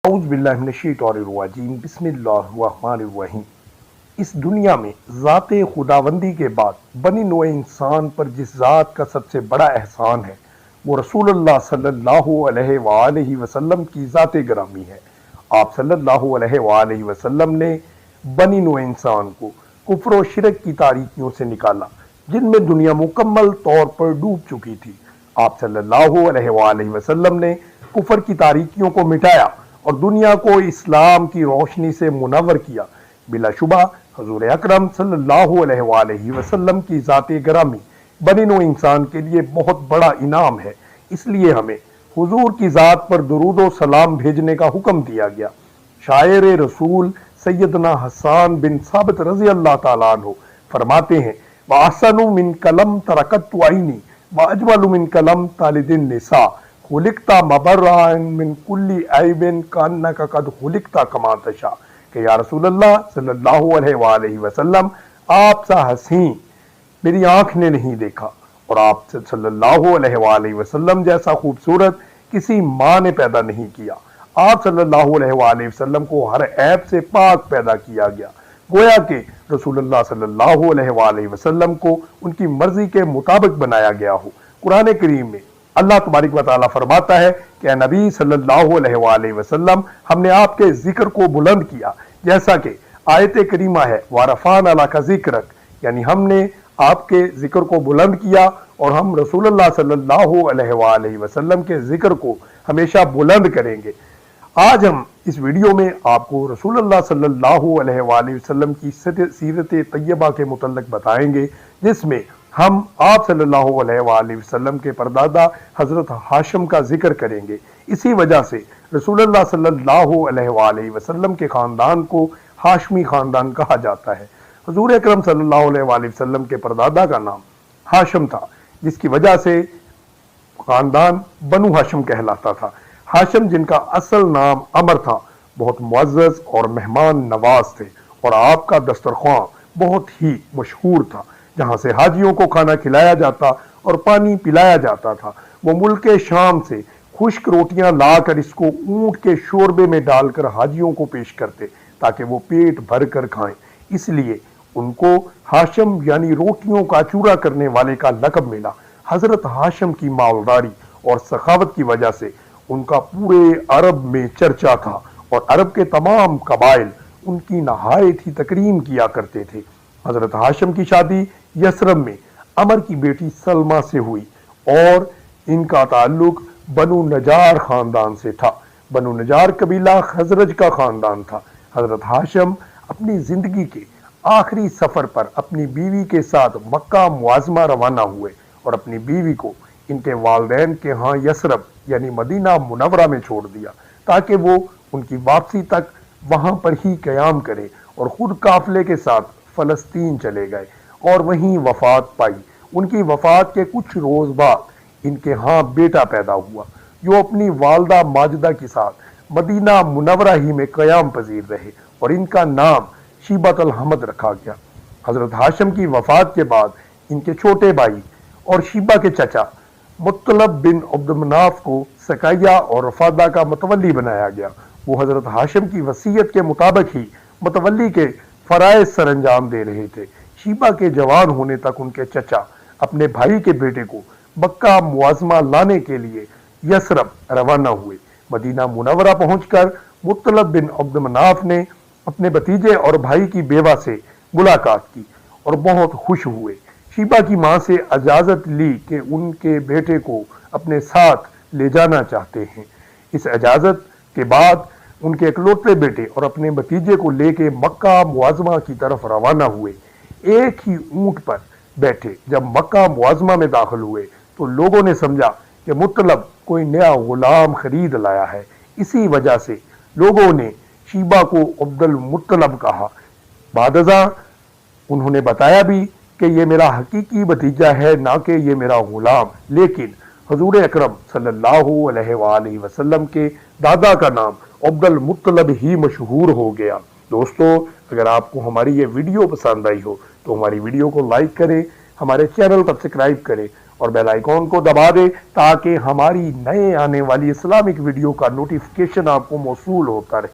اعوذ باللہ من الشیطان الرجیم بسم اللہ الرحمن الرحیم۔ اس دنیا میں ذات خداوندی کے بعد بنی نوع انسان پر جس ذات کا سب سے بڑا احسان ہے وہ رسول اللہ صلی اللہ علیہ وآلہ وسلم کی ذات گرامی ہے۔ آپ صلی اللہ علیہ وآلہ وسلم نے بنی نوع انسان کو کفر و شرک کی تاریکیوں سے نکالا جن میں دنیا مکمل طور پر ڈوب چکی تھی۔ آپ صلی اللہ علیہ وآلہ وسلم نے کفر کی تاریکیوں کو مٹایا اور دنیا کو اسلام کی روشنی سے منور کیا۔ بلا شبہ حضور اکرم صلی اللہ علیہ وآلہ وسلم کی ذات گرامی بنی نوع انسان کے لیے بہت بڑا انعام ہے، اس لیے ہمیں حضور کی ذات پر درود و سلام بھیجنے کا حکم دیا گیا۔ شاعر رسول سیدنا حسان بن ثابت رضی اللہ تعالیٰ عنہ فرماتے ہیں وَأَحْسَنُ مِنْ كَلَمْ تَرَكَتْ عَيْنِي وَأَجْمَلُ مِنْ كَلَمْ تَلِدِ النِّسَاء خُلِقْتَ مَبَرًّا مِنْ كُلِّ عَيْبٍ كَأَنَّكَ قَدْ خُلِقْتَ كَمَا تَشَاءُ کہ یا رسول اللہ صلی اللہ علیہ وآلہ وسلم آپ سا حسین میری آنکھ نے نہیں دیکھا، اور آپ صلی اللہ علیہ وآلہ وسلم جیسا خوبصورت کسی ماں نے پیدا نہیں کیا۔ آپ صلی اللہ علیہ وآلہ وسلم کو ہر عیب سے پاک پیدا کیا گیا، گویا کہ رسول اللہ صلی اللہ علیہ وآلہ وسلم کو ان کی مرضی کے مطابق بنایا گیا ہو۔ قرآن کریم میں اللہ تبارک و تعالیٰ فرماتا ہے کہ اے نبی صلی اللہ علیہ وآلہ وسلم ہم نے آپ کے ذکر کو بلند کیا، جیسا کہ آیت کریمہ ہے وَرَفَعْنَا لَكَ ذِكْرَكَ، یعنی ہم نے آپ کے ذکر کو بلند کیا اور ہم رسول اللہ صلی اللہ علیہ وآلہ وسلم کے ذکر کو ہمیشہ بلند کریں گے۔ آج ہم اس ویڈیو میں آپ کو رسول اللہ صلی اللہ علیہ وآلہ وسلم کی سیرت طیبہ کے متعلق بتائیں گے، جس میں ہم آپ صلی اللہ علیہ وآلہ وسلم کے پردادا حضرت ہاشم کا ذکر کریں گے۔ اسی وجہ سے رسول اللہ صلی اللہ علیہ وآلہ وسلم کے خاندان کو ہاشمی خاندان کہا جاتا ہے۔ حضور اکرم صلی اللہ علیہ وآلہ وسلم کے پردادا کا نام ہاشم تھا، جس کی وجہ سے خاندان بنو ہاشم کہلاتا تھا۔ ہاشم جن کا اصل نام عمر تھا بہت معزز اور مہمان نواز تھے، اور آپ کا دسترخوان بہت ہی مشہور تھا، جہاں سے حاجیوں کو کھانا کھلایا جاتا اور پانی پلایا جاتا تھا۔ وہ ملک شام سے خشک روٹیاں لا کر اس کو اونٹ کے شوربے میں ڈال کر حاجیوں کو پیش کرتے تاکہ وہ پیٹ بھر کر کھائیں، اس لیے ان کو ہاشم یعنی روٹیوں کا چورا کرنے والے کا لقب ملا۔ حضرت ہاشم کی مالداری اور سخاوت کی وجہ سے ان کا پورے عرب میں چرچا تھا، اور عرب کے تمام قبائل ان کی نہایت ہی تکریم کیا کرتے تھے۔ حضرت ہاشم کی شادی یثرب میں عمر کی بیٹی سلمہ سے ہوئی، اور ان کا تعلق بنو نجار خاندان سے تھا۔ بنو نجار قبیلہ خزرج کا خاندان تھا۔ حضرت ہاشم اپنی زندگی کے آخری سفر پر اپنی بیوی کے ساتھ مکہ معظمہ روانہ ہوئے اور اپنی بیوی کو ان کے والدین کے ہاں یثرب یعنی مدینہ منورہ میں چھوڑ دیا تاکہ وہ ان کی واپسی تک وہاں پر ہی قیام کرے، اور خود قافلے کے ساتھ فلسطین چلے گئے اور وہیں وفات پائی۔ ان کی وفات کے کچھ روز بعد ان کے ہاں بیٹا پیدا ہوا جو اپنی والدہ ماجدہ کے ساتھ مدینہ منورہ ہی میں قیام پذیر رہے، اور ان کا نام شیبۃ الحمد رکھا گیا۔ حضرت ہاشم کی وفات کے بعد ان کے چھوٹے بھائی اور شیبہ کے چچا مطلب بن عبد مناف کو سقیہ اور رفادہ کا متولی بنایا گیا۔ وہ حضرت ہاشم کی وصیت کے مطابق ہی متولی کے فرائض سر انجام دے رہے تھے۔ شیبہ کے جوان ہونے تک ان کے چچا اپنے بھائی کے بیٹے کو مکہ معظمہ لانے کے لیے یثرب روانہ ہوئے۔ مدینہ منورہ پہنچ کر مطلب بن عبد مناف نے اپنے بھتیجے اور بھائی کی بیوہ سے ملاقات کی اور بہت خوش ہوئے۔ شیبہ کی ماں سے اجازت لی کہ ان کے بیٹے کو اپنے ساتھ لے جانا چاہتے ہیں۔ اس اجازت کے بعد ان کے اکلوتے بیٹے اور اپنے بھتیجے کو لے کے مکہ معظمہ کی طرف روانہ ہوئے۔ ایک ہی اونٹ پر بیٹھے جب مکہ معظمہ میں داخل ہوئے تو لوگوں نے سمجھا کہ مطلب کوئی نیا غلام خرید لایا ہے، اسی وجہ سے لوگوں نے شیبہ کو عبد المطلب کہا۔ بعد ازاں انہوں نے بتایا بھی کہ یہ میرا حقیقی بھتیجا ہے، نہ کہ یہ میرا غلام، لیکن حضور اکرم صلی اللہ علیہ وآلہ وسلم کے دادا کا نام عبد المطلب ہی مشہور ہو گیا۔ دوستو، اگر آپ کو ہماری یہ ویڈیو پسند آئی ہو تو ہماری ویڈیو کو لائک کریں، ہمارے چینل پر سبسکرائب کریں اور بیل آئیکن کو دبا دیں تاکہ ہماری نئے آنے والی اسلامک ویڈیو کا نوٹیفیکیشن آپ کو موصول ہوتا رہے۔